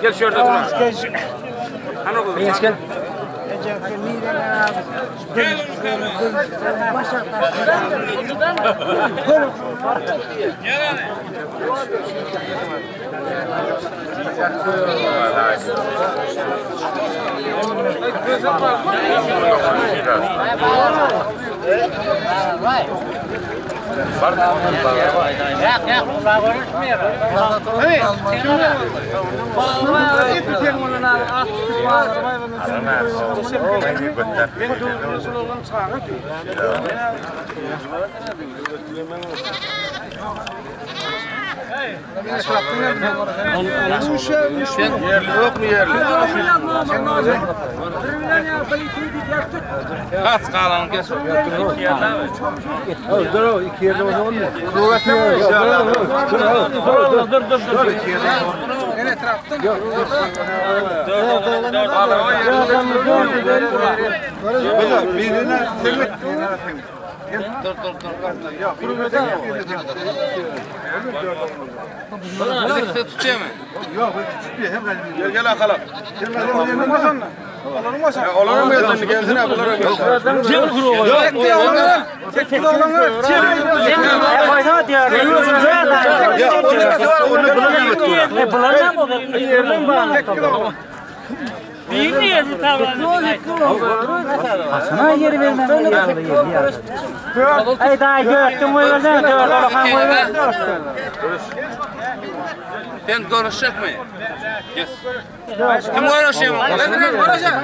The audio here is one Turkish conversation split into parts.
Gel şurada dur. Ana bu. Gel. Yok mu yerli? Kaç kalan kes. Dur, iki yerde o zaman ne? Dur. Ne taraftan? Birine sevmek. Dur. Yok, kurumada Birlikte tutacağım mı? yok, tutmuyor. Hem Gel akalım. Olur mu yazın? Gelsin abi, olur mu? Cem kuru. Tek kilo olanı. Fayda diyor. Ya, onun nesi var? Onu bulamıyor. Bulanam o. Yerlim bana. Tek kilo. Değil mi yazı tamam? Sana yeri vermem. Ay daha gördüm o yüzden Ben konuşacak mıyım? Yes. Kim konuşuyor? Ben konuşacağım.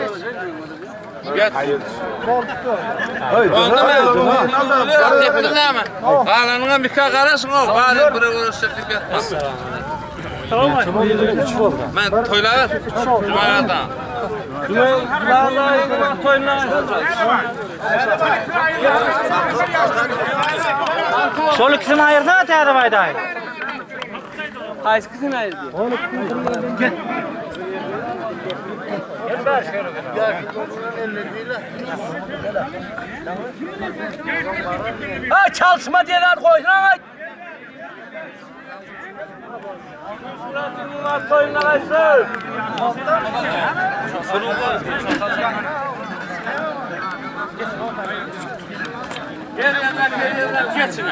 Gel. Onda tepkileme. Kalanına bir karasın o. Bari buraya konuşacak etmez. Ben toylar. Cuma'dan. Şol ikisini ayırdın mı Teyze Bayday? Qaysi qizini ayırdı? Ha çalışma diyenler koysun ama. Suratını koyun ağaçlar. Gel geçin.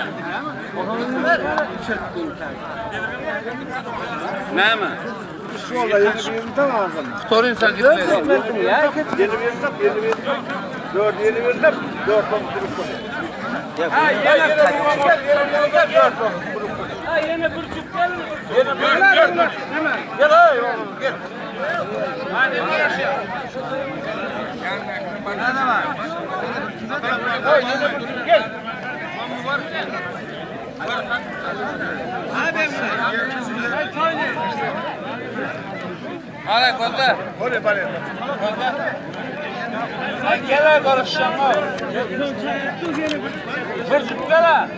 Ne mi? Şu anda yeni bir yerim tamam. Sorun sen gitme. Yeni bir yerim. 4 yeni bir 4 kuruş koy. Ha yine gel. Ha yine burçuk gel. Gel ay oğlum gel. Hadi yaşa. Ne var? Gel. Hadi kolla. Oraya bari. Sen gel konuşacağım o. Burçuk gel.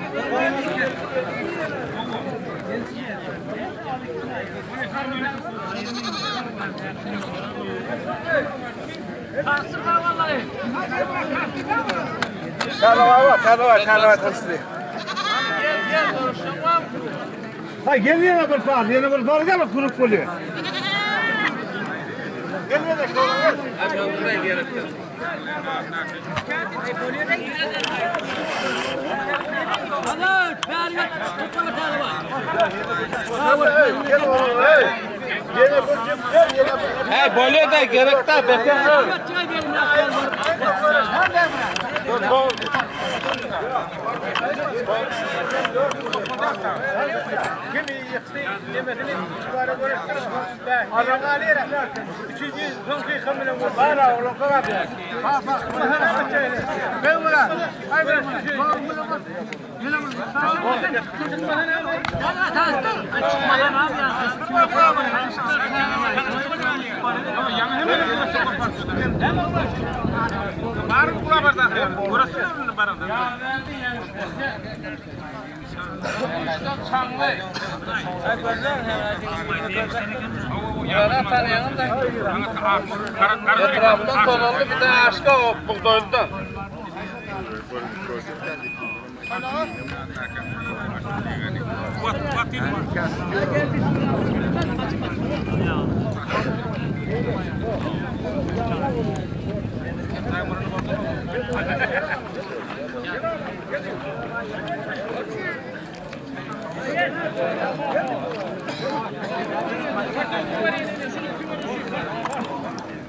Karnava tasdiri. Ha gel yine bir par gel kurup oluyor. Gel de şöyle. Buraya gerek yok. Hadi, fiyarı tutma bir tane var. Gel oğlum. Yine bir çift gel yine. He böyle de gerek de bekle. Çay verin ya. Kimi yıktı demesini çıkarı görüştürüp adamı alıyor. 300 zonki kamera var. Bana oğlum kadar. Ben ulan. Ay ben Yana tanıyanım da. Etrafından tonallı bir de aşka o buğdaylıdan.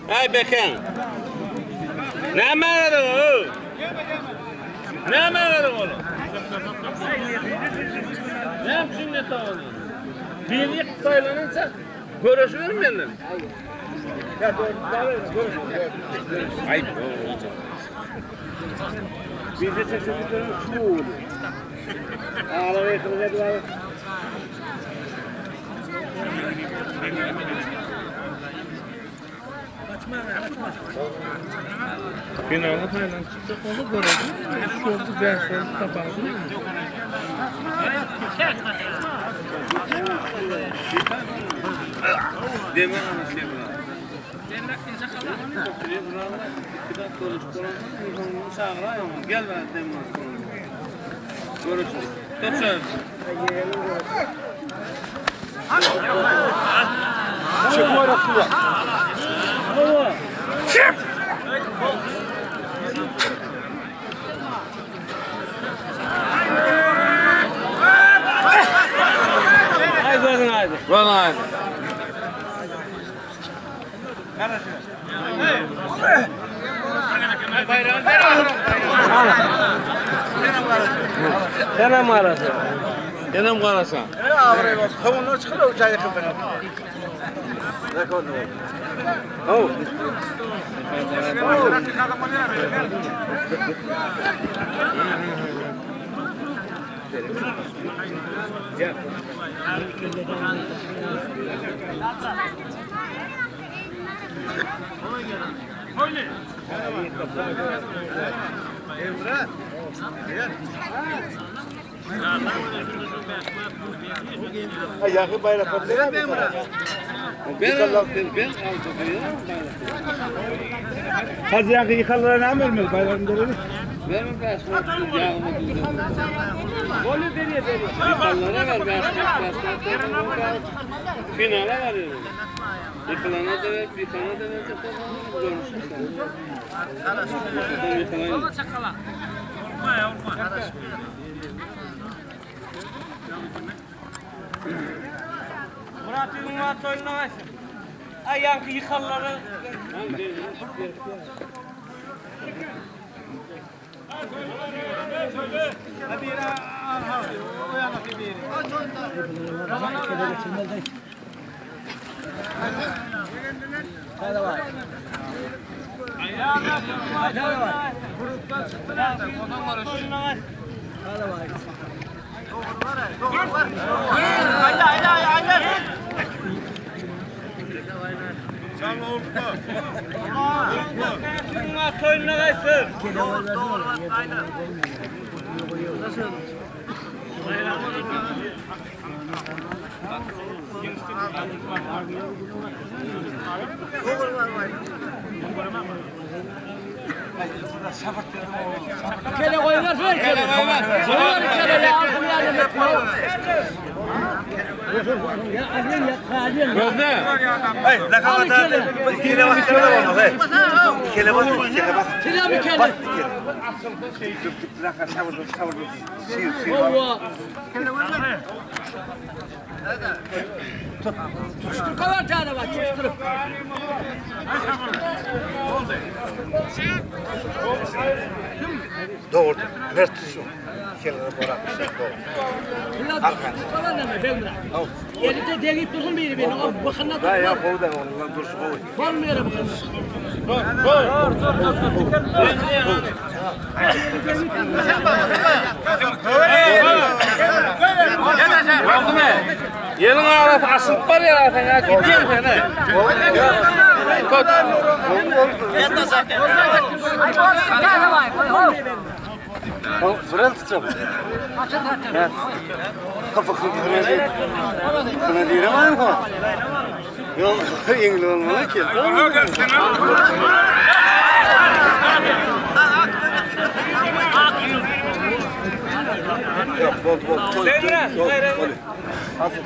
Hey Beken. Ne meradın o? Ne meradın oğlum? Ne yapsın ne tamam? Birlik sayılanınca görüşür mü benden? Ay. Bir de çocukların şu oluyor. Ağlamaya kılacaklar. Finalde Tayland çıkacak onu görelim. Şu oldu ben sonra kapandı. Demir ana şey buna. Gel ben demir. Görüşürüz. Tutsun. Çık oynasın. Çık! Haydi. Bana Senem arası. Senem karasa. Kavunlar çıkıyor uçağa yakın bana. Ne konu? Oh. Emre. Yakın bayrak patlayacak mı? Ben aldım. Hadi yakın yıkanlara ne vermez bayramda öyle? Benim başına yağımı düzdüm. Golü veriyor. Yıkanlara ver başına. Finale varıyorum. Yıkılana da ver, yıkana da ver. Görmüşsün sen. Yıkılayın. Murat Yılmaz oynamasın. Ayağın yıkanları. Hadi yine o yana bir yere. Hadi var. Hadi var. Gruptan çıktılar da ondan var. Hadi var. Haydi. Sen oldu. Yılmaz oynamasın. Aynen. Nasıl? Kele koyuver, kele koyuver. Kele ya, Gözde. Hayır, ne kadar da kele basıyor da olmaz. Hayır. Kele bas, kele bas. Kele mi kele? Bas kele. Çavurdu. Sıyır. Allah. Tutuştur kavar tane var, tutuşturup. Doğru. Mert tutsun. Kelere bırakmışlar. Doğru. Kavar ne mi? Ben bırak. Elinde delip dursun biri beni. O bakana Ya ya kovdan ondan dursun koy. var mı yere bakın? Oldu mu? Yelin ağrısı asılıp var ya zaten ya. Gidiyorsun sen ha. Tut. Fırın tutacağım. Ya. Kapakı göreceğim. Sana diyorum ama. Yok, yengli olmalı ki. Yok, bol. Hazır.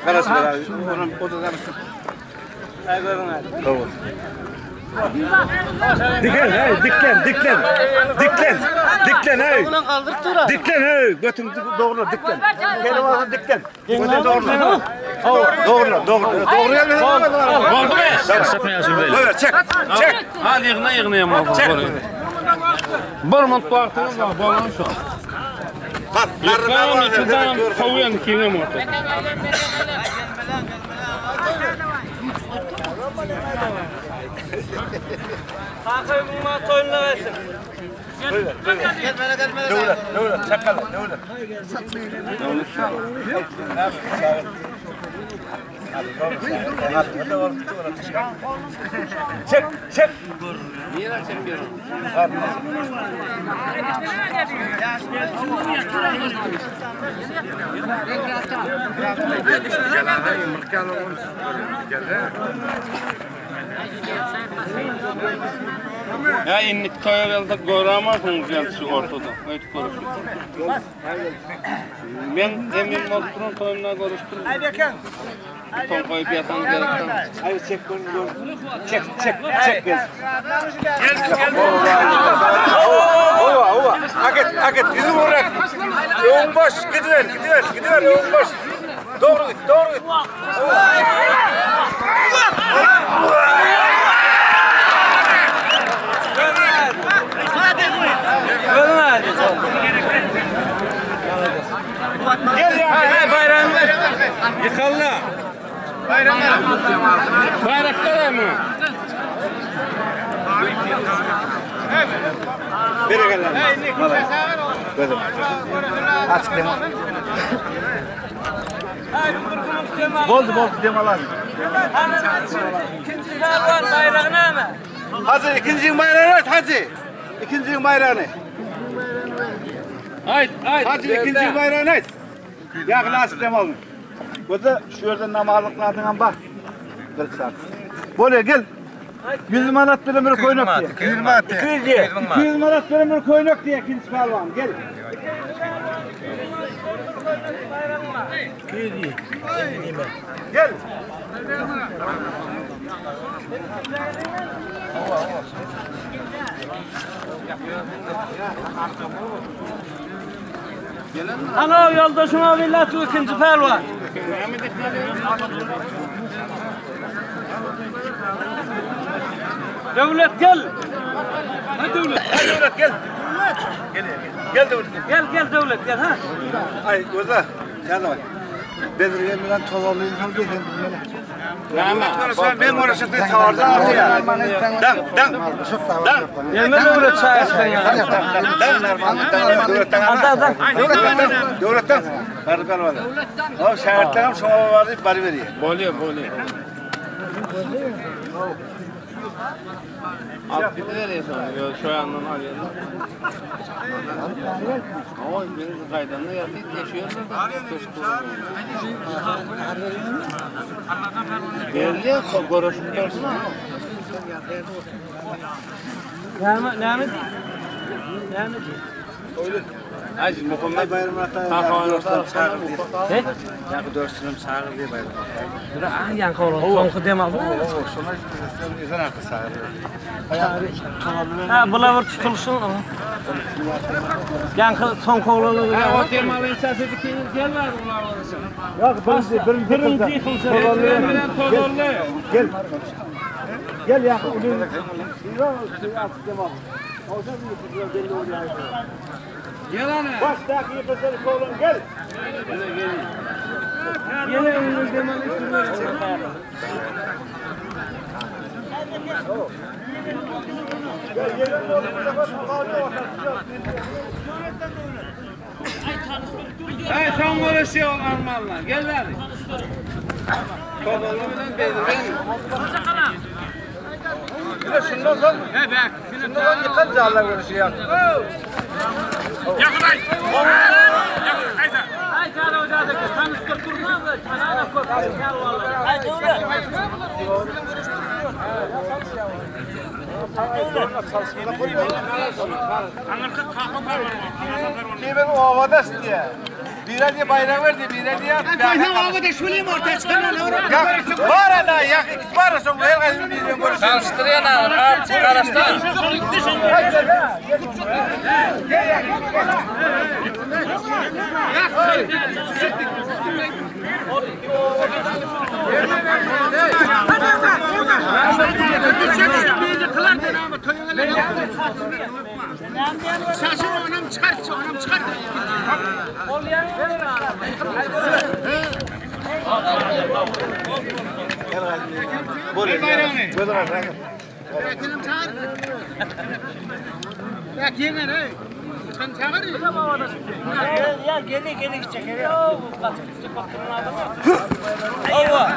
Karas ver abi. Onun odadan üstüne. Tamam. Diklen hey, diklen hey. Diklen hey, götün doğru diklen. Gel oğlum diklen. Götün doğru. Doğru gelmedi. Oldu mu? Böyle çek. Al yığına yapma. Çek. Bormont partinin var, bağlan şu. Bak, Yıkanın içinden kovuyan kime mi orta? Kalkayım bunlar toyunla versin. Ne olur, çakal, ne olur. Çek. Niye lan sen bir? Ya inlik toya geldi göremezsiniz yani şu ortada. Öyle konuşuyor. Ben emin oturup toyumla görüştüm. Ton koyup yatan gerekten. Hayır çek bunu gör. Çek. Gel. Ova. Hak et. Yüzü vurarak. Yoğun baş. Gidiver. Yoğun baş. Doğru git. Gel ya. Hay bayram ver. Yıkalla. Bayraklar mı? Bere gel lan. Böyle. Aç demo. Boldu demalar. İkinci var bayrağına mı? Hazır ikincinin bayrağını at hadi. İkincinin bayrağını. Haydi. Hadi ikincinin bayrağını at. Yakın aç demalı. Bu da şu yerden namalıklardan bak. 40 saat. Böyle gel. 100 manat bir koynak diye. 200 manat. 200 manat bir koynak diye ikinci palvan. Gel. 200 diye. Gel. Ana yoldaşıma millet ikinci pelvan. Devlet gel. Ha devlet. Gel. Gel de Gel devlet gel ha. Ay orada. Gel bak. Bedirgen bilen tozalı insan gelin. Ben orası da tavarda aldı ya. Dan. Yemin devlet sayesinde ya. Devletten. Karıkan var. Ama şehirden hem şoma vardı bari veriyor. Bolya. Alt bir nereye sonra? Şu yandan alıyorlar. Ama benim kaydanla yatıp yaşıyorlar da. Belli ya, görüşüm görsün. Ne mi? Ay Muhammed bayram ata. He? Yakı dörsünüm sağır diye bayram ata. Bura yankı olur. Sonku demek bu. Şuna izin artık sağır. Ha bulavur tutulsun ama. Yankı sonku olur. O termal esası dikiniz gel var ulan. Yok birinci Yıkılsa bilen tozorlu. Gel. Gel yakı. Gel ana. Baştaki yıkılsın oğlum gel. Gel önünü demeli sürüyor. Hey son konuşuyor Almanlar. Gel ver. Tozorlu bilen belirlen. Şundan lan. He bak. Şundan yıkınca Allah görüşüyor. Yakınay. Ay canım hocadaki tanıştık durmaz mı? Kanana koy. Gel vallahi. Ay devlet. Kimin o havada diye. Bire diye bayrak verdi, bire diye. Kayna havada şöyleyim ortaya çıkanlar ne olur? Ya var da ya var son her gün bir görüş. Çalıştırıyor lan. Karastan. Şaşır onam çıkar, onam çıkar. Böyle bayrağını. Böyle bayrağını. Ya yenge ne? Sen çağır ya. Ya geli gidecek. Ya bu kaçık baktığın adamı. Allah.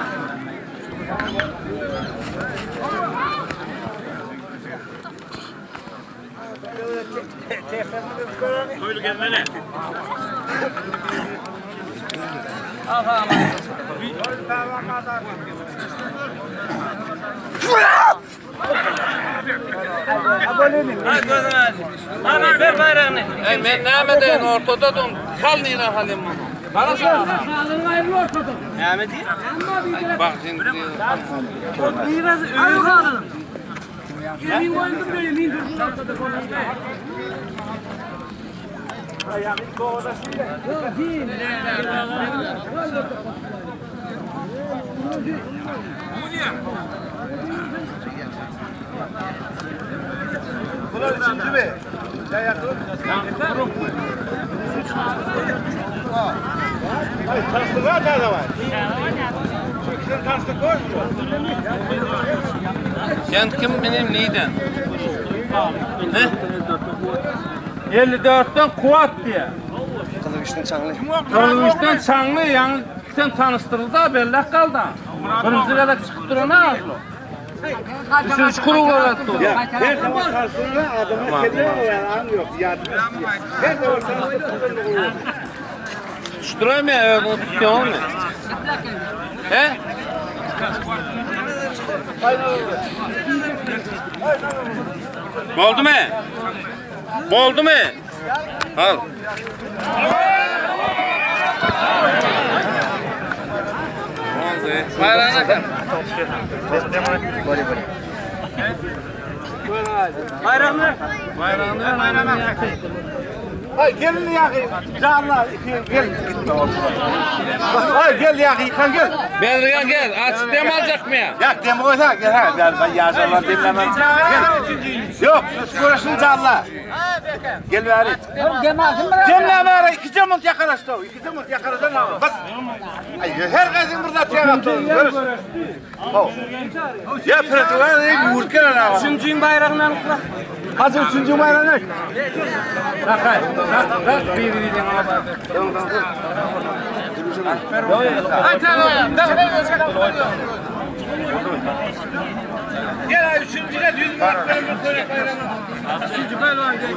Buyur gelmene. Ana ver bayrağını. Ey men näme ortada dum. Kal nina halim bunu. Bana sağ. Sağlığın ayrı ortada. Näme diye? Bak şimdi. Biraz öyle kalın. Yemin koydum böyle min dursun ortada konuşma. Yok değil. Bunlar üçüncü mü? Ya yakın. Ay taslık var da var. Sen taslık koy. Sen kim benim neyden? He? 54'ten kuvat diye. Kılıçtan çanlı. Kılıçtan çanlı yani sen tanıştırıldı bellek kaldı. Kırmızı kadar çıkıp durana ağzı. Üçüncü kuru olarak dur. Ya her zaman karşısında adamın kendine uyanan yok. Yardım istiyor. Her zaman karşısında Tutuşturamıyor öyle tutuyor mu? He? Oldu mu? Oldu mu? Al. Oldu. Bayrağına kal. Bayrağını. Bayrağını. Ay gelin yakayım. Canla gel. Ay gel yakayım kan gel. Belriye gel. Açık dem alacak mı ya? Yak demi koysa gel ha. Ben yaşarlar demlemem. Gel. Yok. Görüşün canla. Gel bari. Demleme ara. İki camont yakaraştı o. İki camont yakaraştı ne var? Bas. Ay herkesin burada tiyagatı. Görüş. Ya pırtılar ne vurken ana var. Üçüncüyün bayrağını alıkla. Hazır üçüncü bayrağı ne? Bak hay. Bak bir Gel ay üçüncüde düz bak benim böyle bayrağım. Üçüncü bayrağını gel.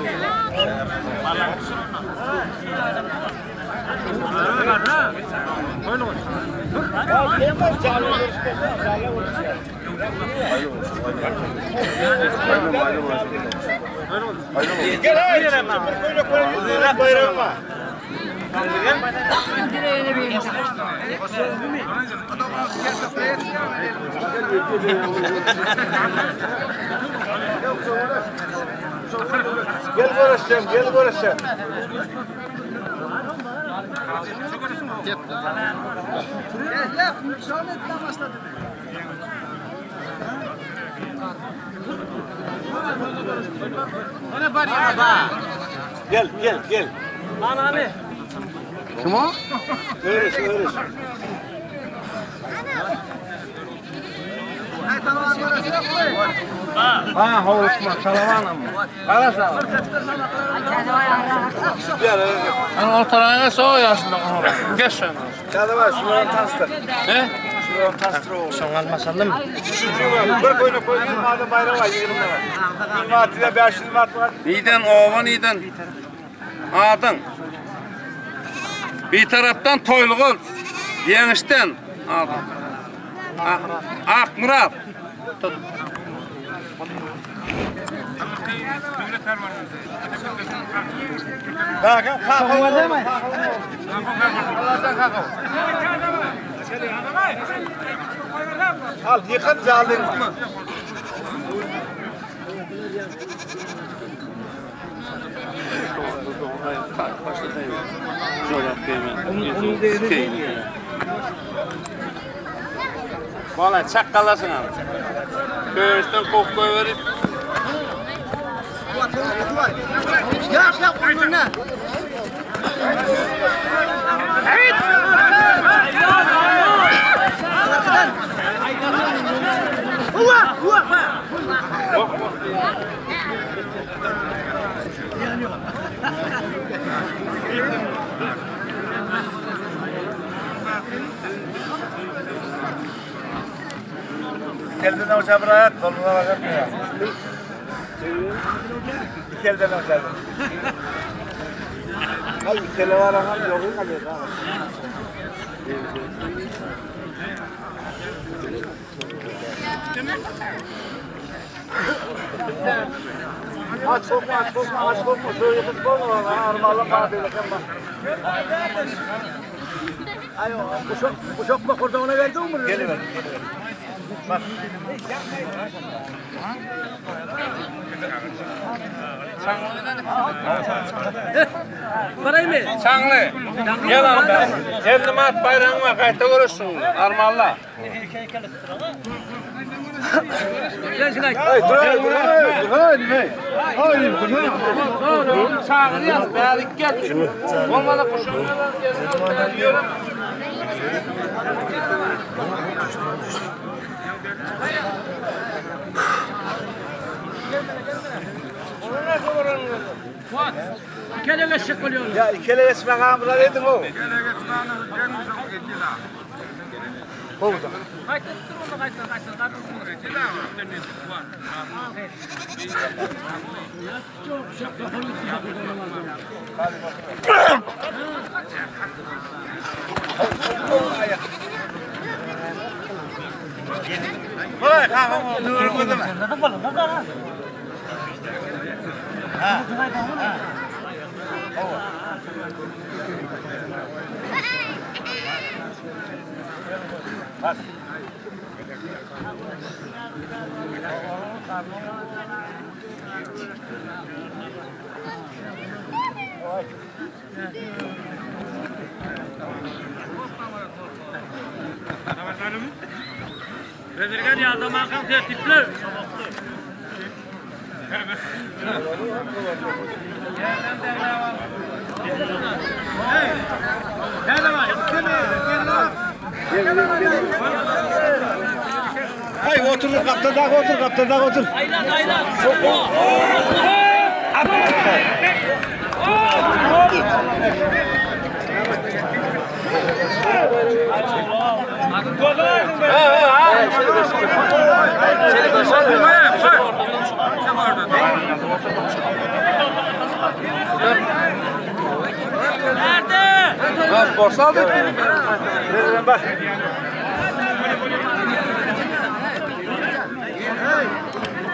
Gel hayır. Böyle koyun bayrağım var. Gel görüşeceğim, gel görüşeceğim. Gel, gel, gel. Kim o? Öğreş, öğreş. Ha, hoşma, şalavanım. Arasa. Gel, öğreş. Hani ortalığına soğuk yaşında onu. Geç sen. Çağda var, şuradan tanıştır. Ne? Şuradan tanıştır oğlum. Son almasan da mı? Üçüncü var. Bir koyuna koy, 20 adım bayrağı var, 20 var. 20 at ile 500 at var. Niden oğlan niden? Adın. Bir taraftan Toyluğun. Yenişten adın. Akmurat. Tut. Kalk, kalk. Al, yıkın caldın. Bana çakkalasın abi. Köğüsten kok koyuverip. Yap bunu ne? Elden uçağı bırak, koluna bakar mı ya? İki elden uçağı. Hayır, iki ele var ama yolun alıyor. Aç sokma, aç sokma, aç sokma. Şöyle tutma mı? Armalım bana böyle kalma. Ayo, bu sokma kurda ona verdin mi? Geliver, geliver. Bak. Parayı mı? Çanlı. Gel abi. Elli mat bayrağına kayıtta görürsün. Armalla. Gel şuna. Hayır, hayır. Doğru. Çağırı yaz. Beğendik gel. Olmadı kuşun. Yiyorum. Kele geçecek oluyor. Ya ikele esme kamera dedim o. Oldu. Vay kahve dur mu deme. Ha. Bak. Bedirgan ya adam akıl tertipli. Hay otur kaptada otur. Aylan aylan. Nerede? Nasıl borsa aldık? Nereden bak.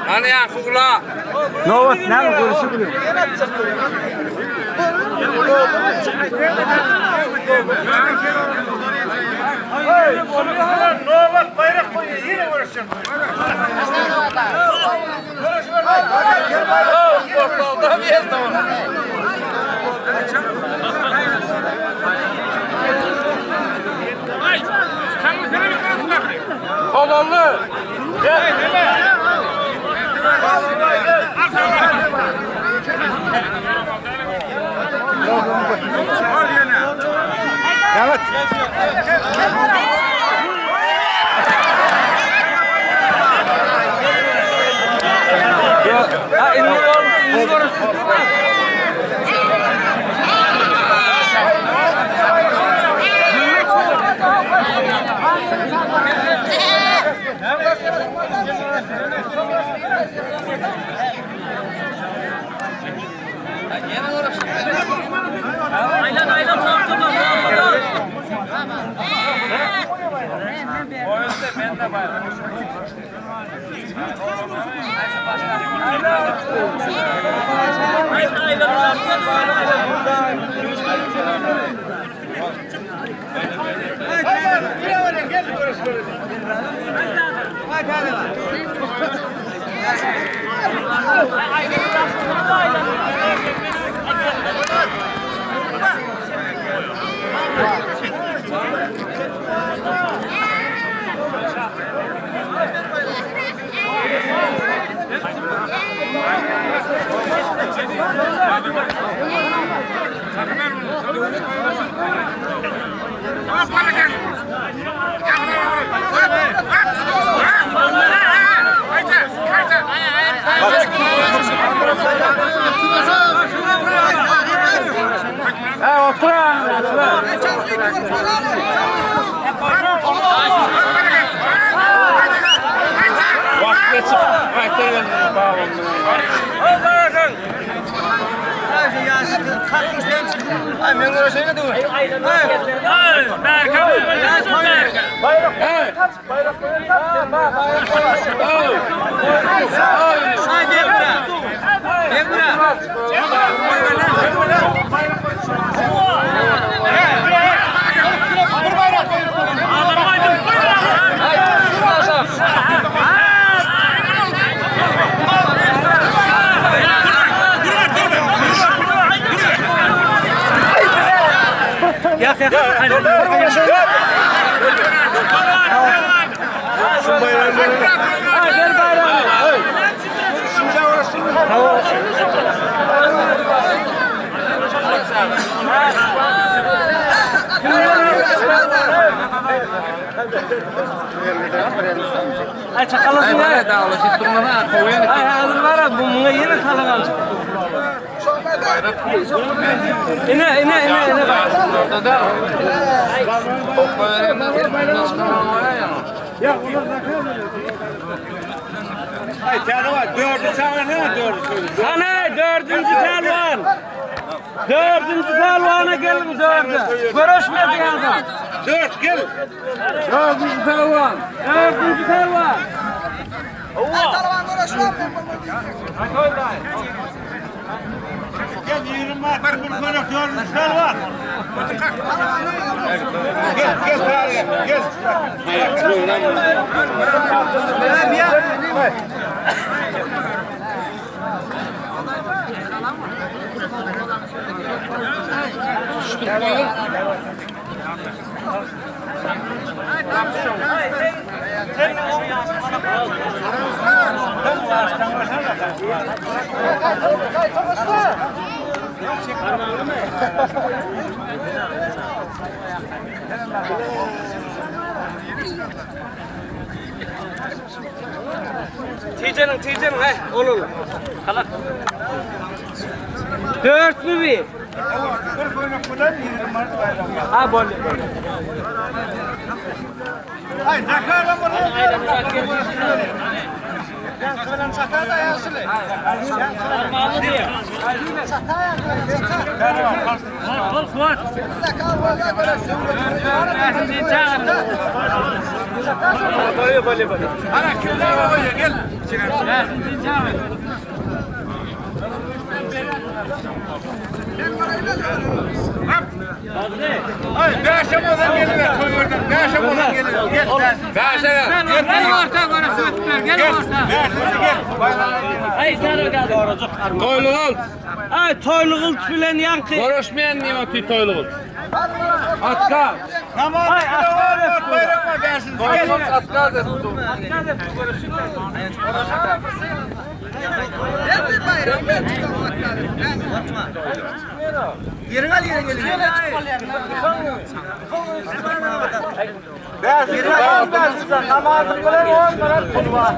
Hani ya kula. Ne oldu? Ne görüşü biliyor? Novak bayrak koyuyor. Yine görüşeceğim. Sportsalda bir yer tamam. Kolonlu. Gel. Evet. Ay çakalasın ya. Ay dağılışıp durmadan koyun. Ay hazır var ya bununla yine kalan. İne. Orada da. Çok bayraklar. Nasıl kalmaya ya? Ay tane var. Dördü tane ne? Dördü. Hani dördüncü pelvan. Dördüncü pelvana gelin dördü. Görüşmedi adam. Dört gel. Dördüncü pelvan. Dördüncü pelvan. Gel 20 var. Bir koyun dördü tane var. Gel tane. Gel. Ticenin he olur. Kalak. Dört mü bir? Bir koyun buradan 20 var. Ha böyle. Ay ne kadar var? Fuat. Ana kimler var ya gel. Hayır, bir akşam oradan geliver, koy oradan. Bir akşam oradan geliver. Gel, Gel orta bana söktüler. Gel orta. Toyluğul. Ay toyluğul bilen yankı. Konuşmayan niye atıyor toyluğul? Atka. namazı kılavuz, bayram var dersin. Gel. Atka da. Dersin, bayram dersin sen. Namazı kılavuz, bayram kurban.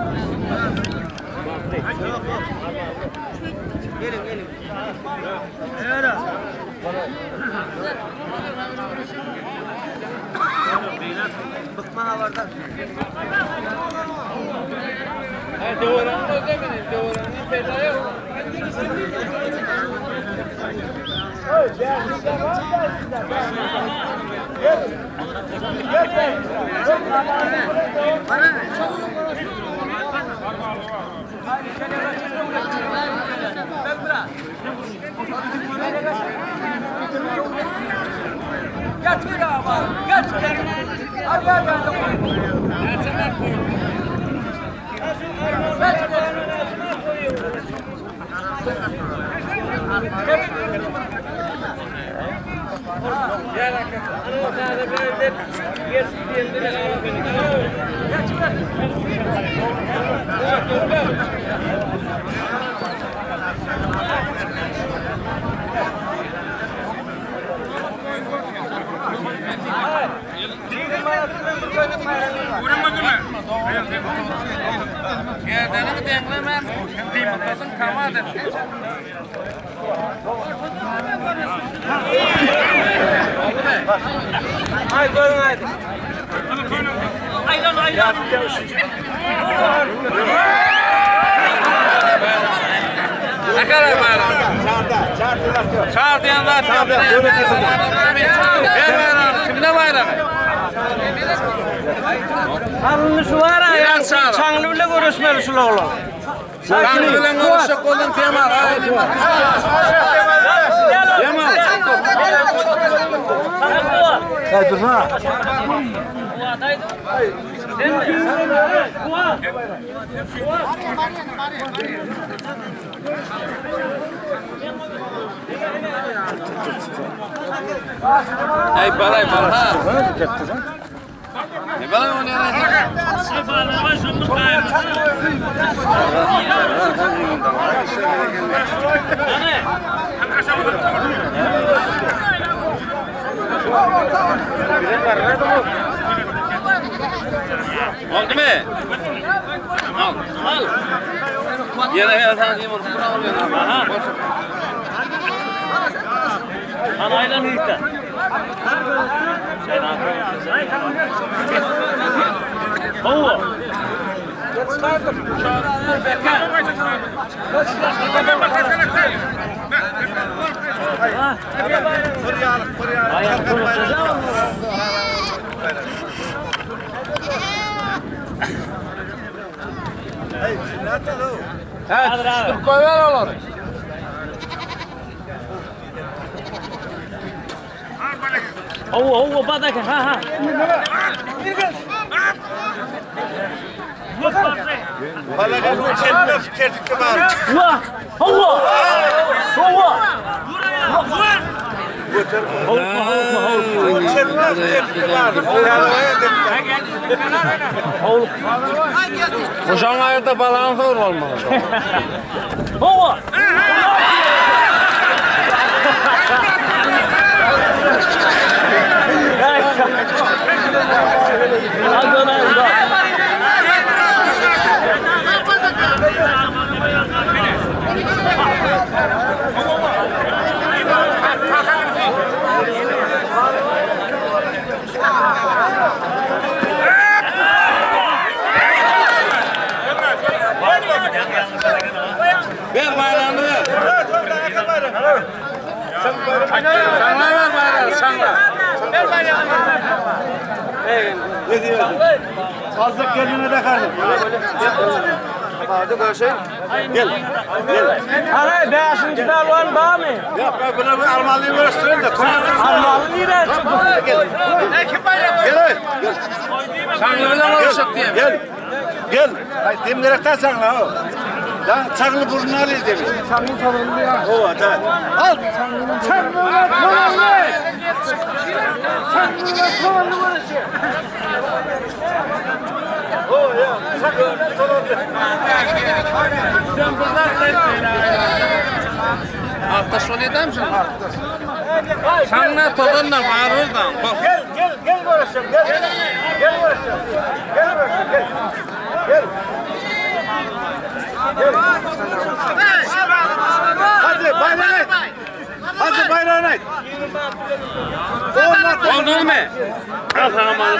Yerden denklemem. Dimkasın kamadır. Ay koyun haydi. Ne kadar bayram? Çağır diyenler çağır. Ver bayram. Kimde bayram? Arınışı var ha ya. Çanlı bile görüşmeli şu oğlum. Sen bilen konuşacak oldun Kemal. Kemal. Hey dursana. Hey balay balay. Ne balay oynayacak? Oldu mu? Al. Al. Yine yazan diyeyim onu. Buna oluyor. Aha. Anayla neyse. Hava. Evet, koyver olur. Hava badak ha. Balagın çetmez çetikli var. Vah! Hava! Hava! Çetmez çetikli var. Koşan ayırda balağın zor olmalı. Hava! Ver bayrağını ver. Sana ver bayrağı, sana. Ver bayrağını. Ne diyorsun? Fazla kendine de kardeşim. Hadi kardeşim. Gel. Gel. Hani beşinci belvan var mı? Yok ben bunu bir Almanlıyı göstereyim de. Almalı nereye çıktı? Gel. Gel. Gel. Çağlı'dan alışık diye. Gel. Gel. Ay demgerekten çağla o. Ya çağlı burnunu alıyız demiş. Çağlı tavanlı ya. O da. Al. Çağlı tavanlı. Çağlı tavanlı burası. O ya. Çağlı tavanlı. Sen buradan söyle. Altta söyledi mi sen? Sen ne tadınla var oradan? Gel burası. Gel. Gel burası. Gel burası. Gel. Gel. Hadi bayrağını et. Hadi bayrağını et. Oldu mu? Al sana malı.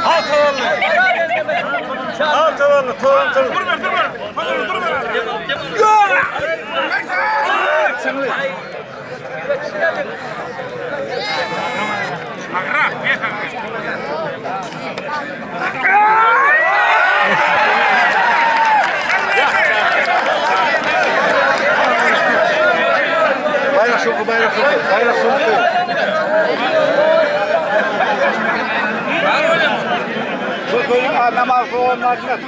Al tavanlı. Bayrak soku. Böyle namaz olanlar çıkar.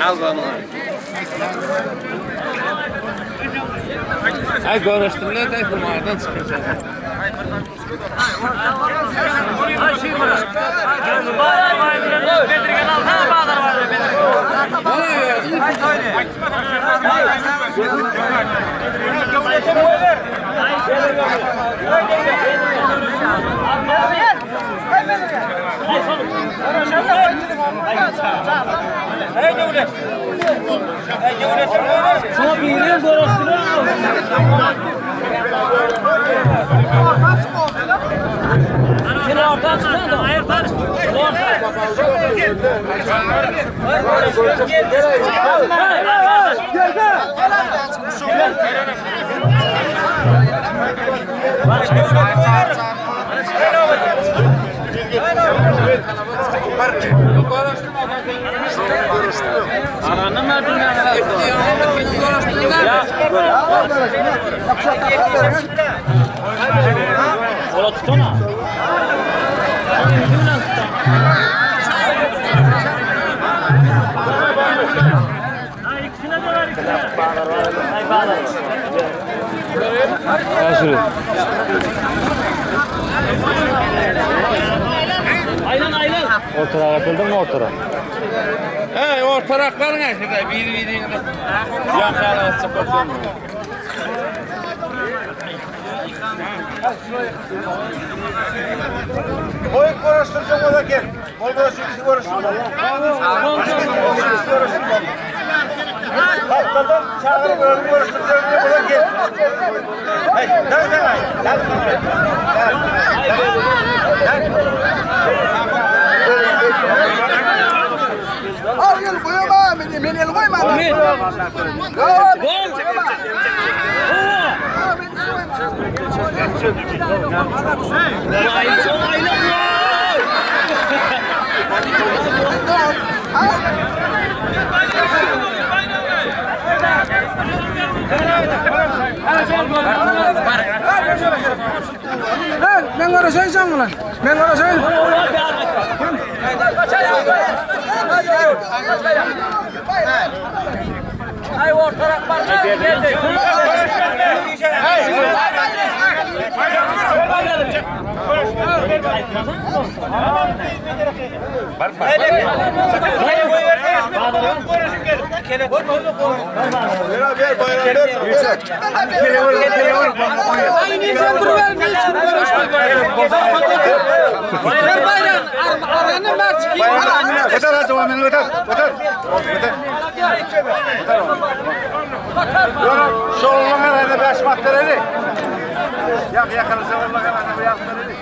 Al bana. Ay görüştüler de kumardan çıkacak. Ay şey var. Bay Bedirgen alsana bağlar var Bedirgen. Ay söyle. Sana bir yere zorlaştırır mı? Seni ortadan çıksana da ayırtan. Ananın ardından ola tutana. Aynen. Ortaya yapıldın mı ortaya? He ortarakların aşırı bir yanlarına çıkıyor. Boyun konuşturacağım o da gel. Boy konuşturacağım konuşturacağım. Patladım çağırıp önümü konuşturacağım diye o da gel. Hey, gel. Al gel koyma beni el koyma. Gol. Al. mı lan? Ben ona söyleyeyim. Ay ortarak var. Geldi. Otur hadi o beni otur. Otur. Şu oğlan herhalde 5 maddeleri. Yak yakalım sen oğlan herhalde bir yakları.